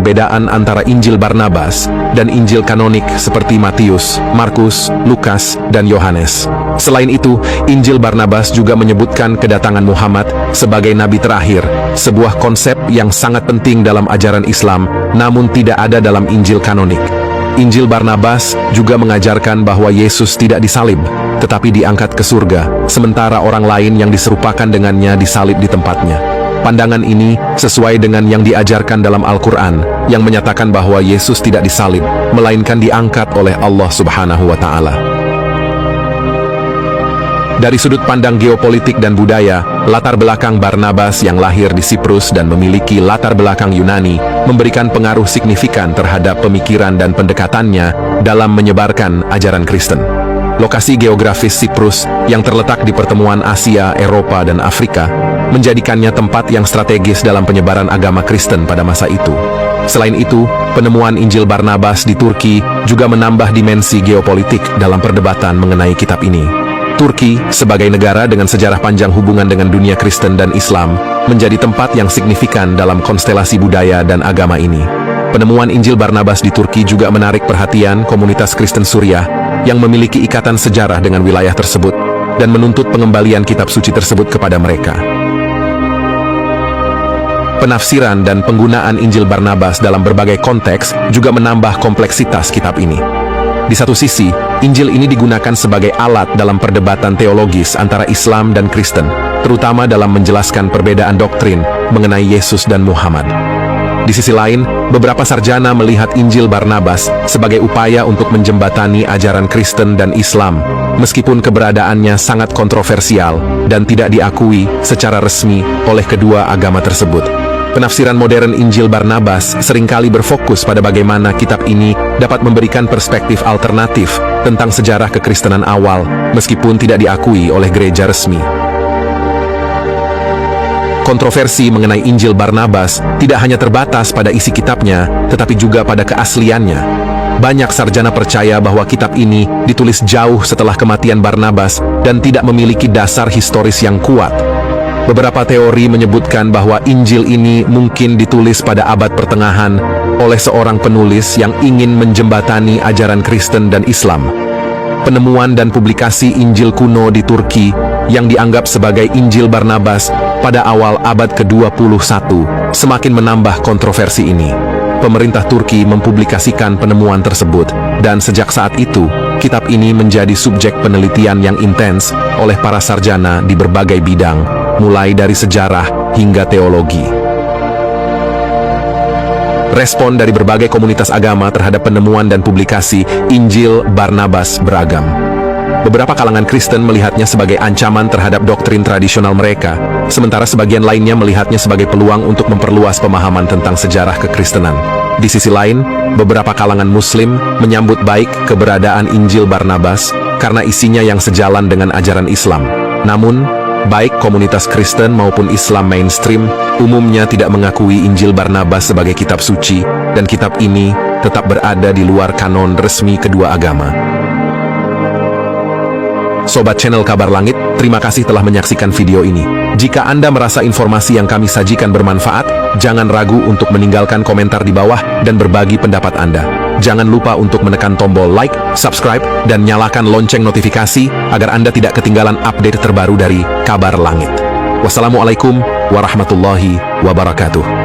perbedaan antara Injil Barnabas dan Injil kanonik seperti Matius, Markus, Lukas, dan Yohanes. Selain itu, Injil Barnabas juga menyebutkan kedatangan Muhammad sebagai nabi terakhir, sebuah konsep yang sangat penting dalam ajaran Islam, namun tidak ada dalam Injil kanonik. Injil Barnabas juga mengajarkan bahwa Yesus tidak disalib, tetapi diangkat ke surga, sementara orang lain yang diserupakan dengannya disalib di tempatnya. Pandangan ini sesuai dengan yang diajarkan dalam Al-Quran, yang menyatakan bahwa Yesus tidak disalib, melainkan diangkat oleh Allah Subhanahu wa Ta'ala. Dari sudut pandang geopolitik dan budaya, latar belakang Barnabas yang lahir di Siprus dan memiliki latar belakang Yunani memberikan pengaruh signifikan terhadap pemikiran dan pendekatannya dalam menyebarkan ajaran Kristen. Lokasi geografis Siprus yang terletak di pertemuan Asia, Eropa, dan Afrika menjadikannya tempat yang strategis dalam penyebaran agama Kristen pada masa itu. Selain itu, penemuan Injil Barnabas di Turki juga menambah dimensi geopolitik dalam perdebatan mengenai kitab ini. Turki, sebagai negara dengan sejarah panjang hubungan dengan dunia Kristen dan Islam, menjadi tempat yang signifikan dalam konstelasi budaya dan agama ini. Penemuan Injil Barnabas di Turki juga menarik perhatian komunitas Kristen Suriah yang memiliki ikatan sejarah dengan wilayah tersebut dan menuntut pengembalian kitab suci tersebut kepada mereka. Penafsiran dan penggunaan Injil Barnabas dalam berbagai konteks juga menambah kompleksitas kitab ini. Di satu sisi, Injil ini digunakan sebagai alat dalam perdebatan teologis antara Islam dan Kristen, terutama dalam menjelaskan perbedaan doktrin mengenai Yesus dan Muhammad. Di sisi lain, beberapa sarjana melihat Injil Barnabas sebagai upaya untuk menjembatani ajaran Kristen dan Islam, meskipun keberadaannya sangat kontroversial dan tidak diakui secara resmi oleh kedua agama tersebut. Penafsiran modern Injil Barnabas seringkali berfokus pada bagaimana kitab ini dapat memberikan perspektif alternatif tentang sejarah kekristenan awal, meskipun tidak diakui oleh gereja resmi. Kontroversi mengenai Injil Barnabas tidak hanya terbatas pada isi kitabnya, tetapi juga pada keasliannya. Banyak sarjana percaya bahwa kitab ini ditulis jauh setelah kematian Barnabas dan tidak memiliki dasar historis yang kuat. Beberapa teori menyebutkan bahwa Injil ini mungkin ditulis pada abad pertengahan oleh seorang penulis yang ingin menjembatani ajaran Kristen dan Islam. Penemuan dan publikasi Injil kuno di Turki yang dianggap sebagai Injil Barnabas pada awal abad ke-21 semakin menambah kontroversi ini. Pemerintah Turki mempublikasikan penemuan tersebut, dan sejak saat itu, kitab ini menjadi subjek penelitian yang intens oleh para sarjana di berbagai bidang, mulai dari sejarah hingga teologi. Respon dari berbagai komunitas agama terhadap penemuan dan publikasi Injil Barnabas beragam. Beberapa kalangan Kristen melihatnya sebagai ancaman terhadap doktrin tradisional mereka, sementara sebagian lainnya melihatnya sebagai peluang untuk memperluas pemahaman tentang sejarah kekristenan. Di sisi lain, beberapa kalangan Muslim menyambut baik keberadaan Injil Barnabas karena isinya yang sejalan dengan ajaran Islam. Namun, baik komunitas Kristen maupun Islam mainstream umumnya tidak mengakui Injil Barnabas sebagai kitab suci, dan kitab ini tetap berada di luar kanon resmi kedua agama. Sobat channel Kabar Langit, terima kasih telah menyaksikan video ini. Jika Anda merasa informasi yang kami sajikan bermanfaat, jangan ragu untuk meninggalkan komentar di bawah dan berbagi pendapat Anda. Jangan lupa untuk menekan tombol like, subscribe, dan nyalakan lonceng notifikasi agar Anda tidak ketinggalan update terbaru dari Kabar Langit. Wassalamualaikum warahmatullahi wabarakatuh.